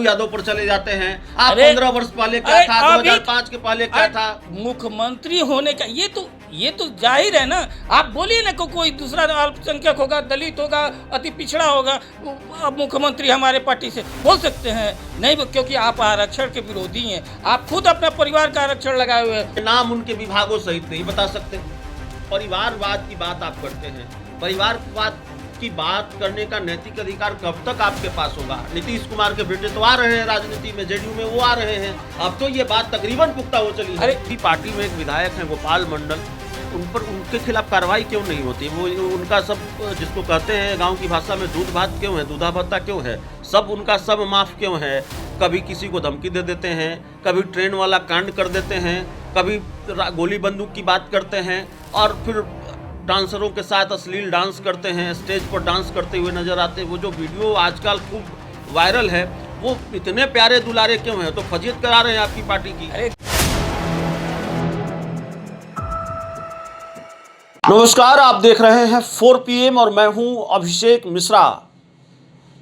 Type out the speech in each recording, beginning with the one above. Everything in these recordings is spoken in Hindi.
लालू यादव पर चले जाते हैं। आप 15 वर्ष पहले क्या था, 2005 के पहले क्या था? मुख्यमंत्री होने का ये तो जाहिर है ना। आप बोलिए ना कोई दूसरा अल्पसंख्यक होगा, दलित होगा, अति पिछड़ा होगा, अब मुख्यमंत्री हमारे पार्टी से बोल सकते हैं नहीं, क्योंकि आप आरक्षण के विरोधी हैं। आप खुद अपना परिवार का आरक्षण लगाए हुए हैं। नाम उनके विभागों सहित नहीं बता सकते। परिवारवाद की बात आप करते हैं, परिवारवाद की बात करने का नैतिक अधिकार कब तक आपके पास होगा? नीतीश कुमार के बेटे तो आ रहे हैं राजनीति में, जेडीयू में वो आ रहे हैं, अब तो ये बात तकरीबन पुख्ता हो चली है। अरे पार्टी में एक विधायक है गोपाल मंडल, उन पर उनके खिलाफ कार्रवाई क्यों नहीं होती? वो उनका सब, जिसको कहते हैं गांव की भाषा में दूध भात क्यों है, दूधा भत्ता क्यों है, सब उनका सब माफ क्यों है? कभी किसी को धमकी दे देते हैं, कभी ट्रेन वाला कांड कर देते हैं, कभी गोली बंदूक की बात करते हैं, और फिर डांसरों के साथ अश्लील डांस करते हैं, स्टेज पर डांस करते हुए नजर आते हैं। वो जो वीडियो आजकल खूब वायरल है, वो इतने प्यारे दुलारे क्यों हैं? तो फजीयत करा रहे हैं आपकी पार्टी की। नमस्कार, आप देख रहे हैं 4 PM और मैं हूं अभिषेक मिश्रा।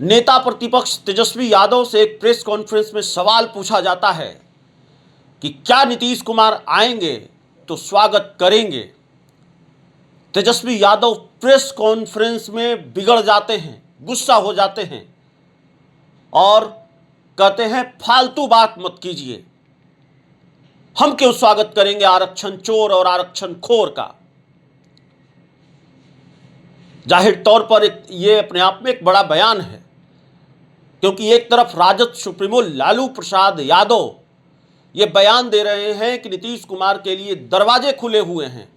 नेता प्रतिपक्ष तेजस्वी यादव से एक प्रेस कॉन्फ्रेंस में सवाल पूछा जाता है कि क्या नीतीश कुमार आएंगे तो स्वागत करेंगे? तेजस्वी यादव प्रेस कॉन्फ्रेंस में बिगड़ जाते हैं, गुस्सा हो जाते हैं और कहते हैं फालतू बात मत कीजिए, हम क्यों स्वागत करेंगे आरक्षण चोर और आरक्षण खोर का। जाहिर तौर पर ये अपने आप में एक बड़ा बयान है, क्योंकि एक तरफ राजद सुप्रीमो लालू प्रसाद यादव ये बयान दे रहे हैं कि नीतीश कुमार के लिए दरवाजे खुले हुए हैं,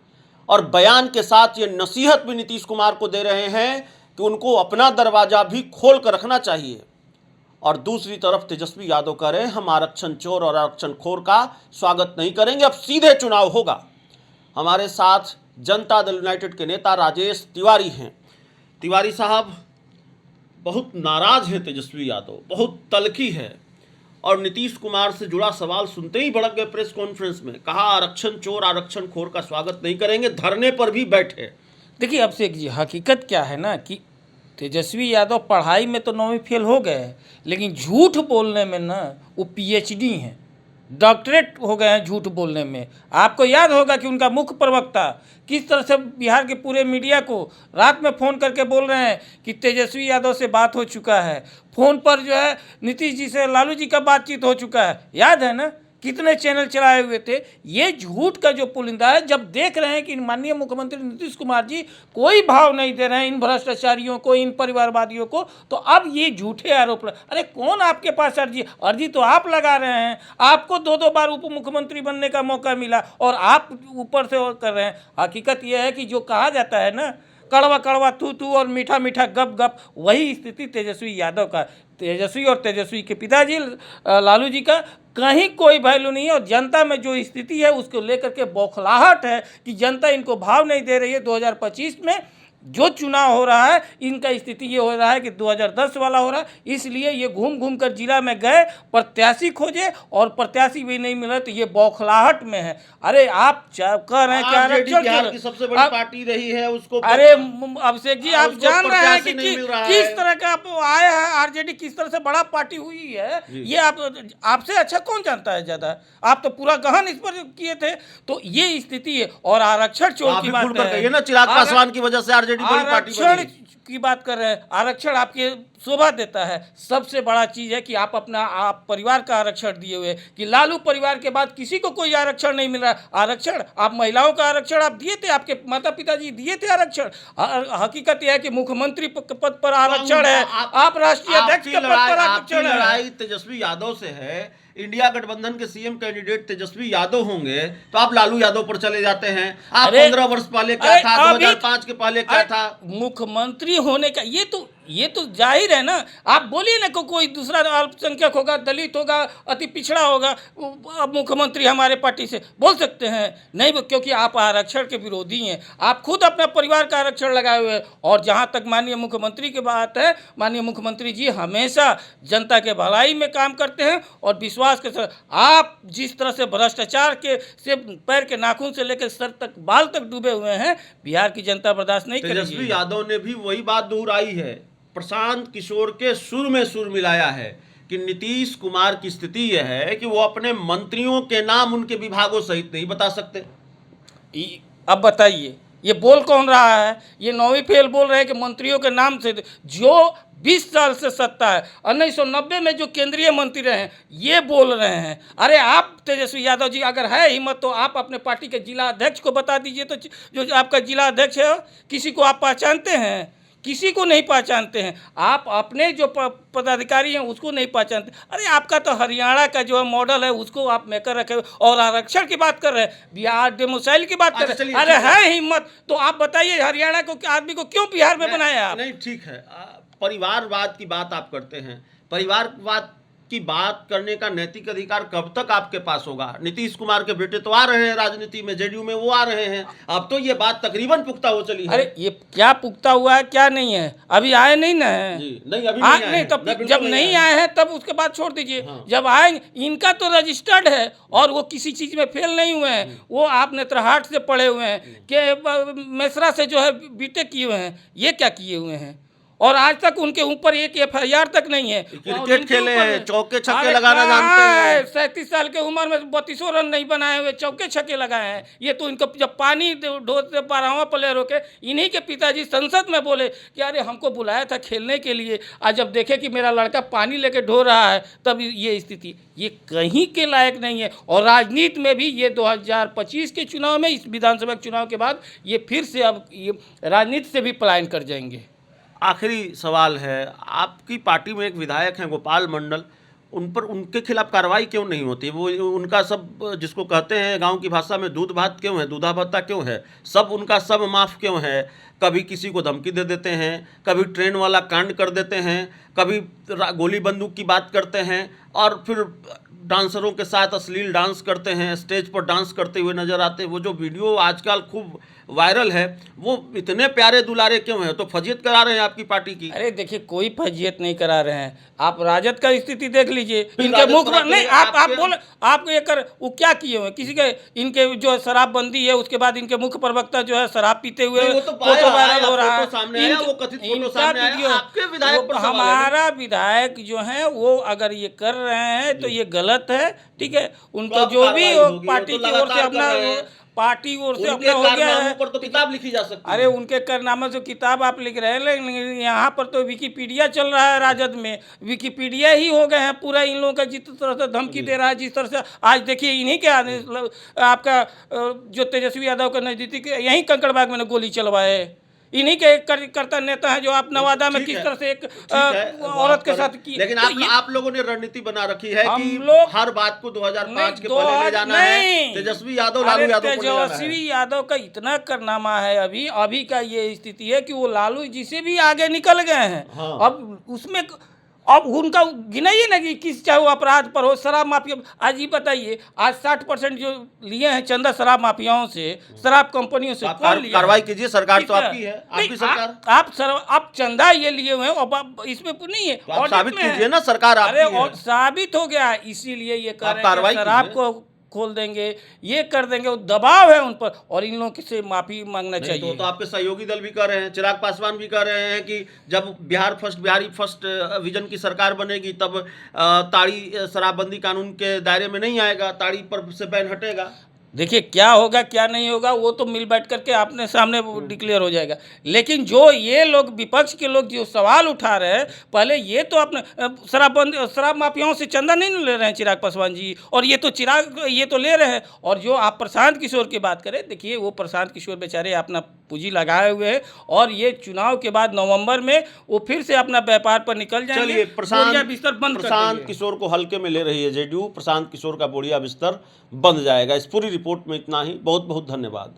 और बयान के साथ ये नसीहत भी नीतीश कुमार को दे रहे हैं कि उनको अपना दरवाजा भी खोल कर रखना चाहिए। और दूसरी तरफ तेजस्वी यादव कह रहे हैं हम आरक्षण चोर और आरक्षण खोर का स्वागत नहीं करेंगे, अब सीधे चुनाव होगा। हमारे साथ जनता दल यूनाइटेड के नेता राजेश तिवारी हैं। तिवारी साहब, बहुत नाराज हैं तेजस्वी यादव, बहुत तल्खी है, और नीतीश कुमार से जुड़ा सवाल सुनते ही भड़क गए प्रेस कॉन्फ्रेंस में। कहा आरक्षण चोर आरक्षण खोर का स्वागत नहीं करेंगे, धरने पर भी बैठे। देखिए अभिषेक जी, हकीकत क्या है ना कि तेजस्वी यादव पढ़ाई में तो 9वीं फेल हो गए, लेकिन झूठ बोलने में ना वो PhD हैं, डॉक्टरेट हो गए हैं झूठ बोलने में। आपको याद होगा कि उनका मुख्य प्रवक्ता किस तरह से बिहार के पूरे मीडिया को रात में फ़ोन करके बोल रहे हैं कि तेजस्वी यादव से बात हो चुका है, फ़ोन पर जो है नीतीश जी से लालू जी का बातचीत हो चुका है। याद है ना कितने चैनल चलाए हुए थे। ये झूठ का जो पुलिंदा है, जब देख रहे हैं कि माननीय मुख्यमंत्री नीतीश कुमार जी कोई भाव नहीं दे रहे हैं इन भ्रष्टाचारियों को, इन परिवारवादियों को, तो अब ये झूठे आरोप। अरे कौन आपके पास अर्जी तो आप लगा रहे हैं। आपको 2 बार उप मुख्यमंत्री बनने का मौका मिला और आप ऊपर से कर रहे हैं। हकीकत यह है कि जो कहा जाता है ना, कड़वा कड़वा तू तू और मीठा मीठा गप गप, वही स्थिति तेजस्वी यादव का, तेजस्वी और तेजस्वी के पिताजी लालू जी का कहीं कोई वैल्यू नहीं है। और जनता में जो स्थिति है उसको लेकर के बौखलाहट है कि जनता इनको भाव नहीं दे रही है। 2025 में जो चुनाव हो रहा है, इनका स्थिति ये हो रहा है कि 2010 वाला हो रहा है। इसलिए ये घूम घूम कर जिला में गए, प्रत्याशी खोजे, और प्रत्याशी भी नहीं मिला, तो ये बौखलाहट में है। अरे आप कह रहे हैं कि आरक्षण की सबसे बड़ी पार्टी रही है, उसको अरे अभिषेक जी, आप जान रहे हैं कि किस तरह का आया है आरजेडी, किस तरह से बड़ा पार्टी हुई है, ये आपसे अच्छा कौन जानता है ज्यादा। आप तो पूरा गहन इस पर किए थे। तो ये स्थिति है। और आरक्षण चोर की बात है ना, चिराग पासवान की वजह से आरक्षण की बात कर रहे हैं। आरक्षण आपके शोभा देता है। सबसे बड़ा चीज है कि आप परिवार का आरक्षण दिए हुए, कि लालू परिवार के बाद किसी को कोई आरक्षण नहीं मिल रहा। आरक्षण आप महिलाओं का आरक्षण आप दिए थे, आपके माता पिताजी दिए थे आरक्षण। हकीकत यह है कि मुख्यमंत्री पद पर आरक्षण है, आप राष्ट्रीय अध्यक्ष के पद पर आरक्षण है। लड़ाई तेजस्वी यादव से है। इंडिया गठबंधन के CM कैंडिडेट तेजस्वी यादव होंगे तो आप लालू यादव पर चले जाते हैं। आप 15 वर्ष पहले क्या था, 2005 के पहले क्या था? मुख्यमंत्री होने का ये तो जाहिर है ना। आप बोलिए ना कोई दूसरा अल्पसंख्यक होगा, दलित होगा, अति पिछड़ा होगा, अब मुख्यमंत्री हमारे पार्टी से बोल सकते हैं नहीं, क्योंकि आप आरक्षण के विरोधी हैं। आप खुद अपना परिवार का आरक्षण लगाए हुए हैं। और जहां तक माननीय मुख्यमंत्री की बात है, माननीय मुख्यमंत्री जी हमेशा जनता के भलाई में काम करते हैं और विश्वास के साथ। आप जिस तरह से भ्रष्टाचार से पैर के नाखून से लेकर सर तक, बाल तक डूबे हुए हैं, बिहार की जनता बर्दाश्त नहीं करेगी। तेजस्वी यादव ने भी वही बात दोहराई है, प्रशांत किशोर के सुर में सुर मिलाया है कि नीतीश कुमार की स्थिति यह है कि वो अपने मंत्रियों के नाम उनके विभागों सहित नहीं बता सकते। अब बताइए ये बोल कौन रहा है? ये नौवीं फेल बोल रहे हैं कि मंत्रियों के नाम से, जो 20 साल से सत्ता है, 1990 में जो केंद्रीय मंत्री रहे हैं ये बोल रहे हैं। अरे आप तेजस्वी यादव जी अगर है हिम्मत तो आप अपने पार्टी के जिला अध्यक्ष को बता दीजिए। तो जो आपका जिला अध्यक्ष है किसी को आप पहचानते हैं? किसी को नहीं पहचानते हैं। आप अपने जो पदाधिकारी हैं उसको नहीं पहचानते। अरे आपका तो हरियाणा का जो मॉडल है उसको आप मेकर रखे और आरक्षण की बात कर रहे हैं, बिहार डेमोसाइल की बात कर रहे हैं। अरे है हिम्मत तो आप बताइए हरियाणा को आदमी को क्यों बिहार में बनाया आप? नहीं ठीक है, परिवारवाद की बात आप करते हैं, परिवारवाद की बात करने का नैतिक अधिकार कब तक आपके पास होगा? नीतीश कुमार के बेटे तो आ रहे हैं राजनीति में, जेडीयू में वो आ रहे हैं, अब तो ये बात तकरीबन पुख्ता हो चली है। अरे ये क्या पुख्ता हुआ है क्या नहीं है? अभी आए नहीं ना है जी, नहीं अभी नहीं आए नहीं, तब जब नहीं आए हैं तब उसके बाद छोड़ दीजिए। हाँ। जब आएंगे इनका तो रजिस्टर्ड है और वो किसी चीज में फेल नहीं हुए हैं। वो आप नेत्रहाट से पढ़े हुए हैं कि मेसरा से जो है बीटेक किए हुए हैं, ये क्या किए हुए हैं और आज तक उनके ऊपर एक FIR तक नहीं है। क्रिकेट खेले हैं, चौके छक्के लगाना जानते हैं। 37 साल की उम्र में 32 रन नहीं बनाए हुए चौके छक्के लगाए हैं। ये तो इनको जब पानी ढोते 12वां प्लेयर होके इन्हीं के पिताजी संसद में बोले कि अरे हमको बुलाया था खेलने के लिए, आज जब देखे कि मेरा लड़का पानी लेके ढो रहा है तब ये स्थिति, ये कहीं के लायक नहीं है। और राजनीति में भी ये 2025 के चुनाव में, इस विधानसभा चुनाव के बाद ये फिर से अब ये राजनीति से भी पलायन कर जाएंगे। आखिरी सवाल है, आपकी पार्टी में एक विधायक हैं गोपाल मंडल, उन पर उनके खिलाफ कार्रवाई क्यों नहीं होती? वो उनका सब जिसको कहते हैं गांव की भाषा में दूध भात क्यों है, दूधा भत्ता क्यों है, सब उनका सब माफ़ क्यों है? कभी किसी को धमकी दे देते हैं, कभी ट्रेन वाला कांड कर देते हैं, कभी गोली बंदूक की बात करते हैं और फिर डांसरों के साथ अश्लील डांस करते हैं, स्टेज पर डांस करते हुए नजर आते हैं। वो जो वीडियो आजकल खूब वायरल है वो इतने प्यारे दुलारे क्यों हैं? तो फजीयत करा रहे हैं आपकी पार्टी की? अरे देखिए कोई फजीयत नहीं करा रहे हैं। आप राजद का स्थिति देख लीजिए, इनके मुख पर नहीं आप बोले आप ये कर वो क्या किए हुए किसी के, इनके जो शराबबंदी है उसके बाद इनके मुख्य प्रवक्ता जो है शराब पीते हुए फोटो वायरल हो रहा है। हमारा विधायक जो है वो अगर ये कर रहे हैं तो ये गलत है, ठीक है। उनको जो भी पार्टी की ओर से अपना पार्टी ओर से अपना हो गया है पर तो किताब लिखी जा सकती है। अरे उनके कारनामे से किताब आप लिख रहे हैं, लेकिन यहाँ पर तो विकिपीडिया चल रहा है। राजद में विकिपीडिया ही हो गए हैं पूरा। इन लोगों का जिस तरह से धमकी दे रहा है, जिस तरह से आज देखिए इन्हीं के आपका जो तेजस्वी यादव का नजदीक यहीं कंकड़बाग में गोली चलवाए, इन्हीं के करता नेता है जो आप नवादा में किस तरह से एक औरत के साथ की। लेकिन आप लोगों ने रणनीति बना रखी है कि हर बात को 2005 के पहले ले जाना है। तेजस्वी यादव लालू यादव को ले जाना है। तेजस्वी यादव का इतना कारनामा है अभी का ये स्थिति है कि वो लालू जी से भी आगे निकल गए हैं। हाँ। अब उसमें अब उनका गिनाइए ना कि किस चाहे वो अपराध पर हो, शराब माफिया। आज ये बताइए आज 60% जो लिए हैं चंदा शराब माफियाओं से, शराब कंपनियों से कार्रवाई कीजिए। सरकार तो आपकी है, आपकी सरकार। आप चंदा ये लिए हुए हैं और इसमें नहीं है, तो साबित कीजिए ना सरकार आपकी है। और साबित हो गया, इसीलिए ये कर रहे हैं शराब को खोल देंगे, ये कर देंगे। वो दबाव है उन पर और इन लोगों से माफी मांगना चाहिए। तो आपके सहयोगी दल भी कह रहे हैं, चिराग पासवान भी कह रहे हैं कि जब बिहारी फर्स्ट विजन की सरकार बनेगी तब ताड़ी शराबबंदी कानून के दायरे में नहीं आएगा, ताड़ी पर से बैन हटेगा। देखिए क्या होगा क्या नहीं होगा वो तो मिल बैठ करके आपने सामने डिक्लेयर हो जाएगा। लेकिन जो ये लोग विपक्ष के लोग जो सवाल उठा रहे हैं, पहले ये तो अपने शराब माफियाओं से चंदा नहीं ले रहे हैं चिराग पासवान जी, और ये तो ले रहे हैं। और जो आप प्रशांत किशोर की बात करें, देखिए वो प्रशांत किशोर बेचारे अपना पूंजी लगाए हुए हैं और ये चुनाव के बाद नवंबर में वो फिर से अपना व्यापार पर निकल जाएंगे। प्रशांत किशोर को हल्के में ले रही है जेडीयू, प्रशांत किशोर का बोरिया बिस्तर बंद जाएगा। इस पूरी रिपोर्ट में इतना ही। बहुत बहुत धन्यवाद।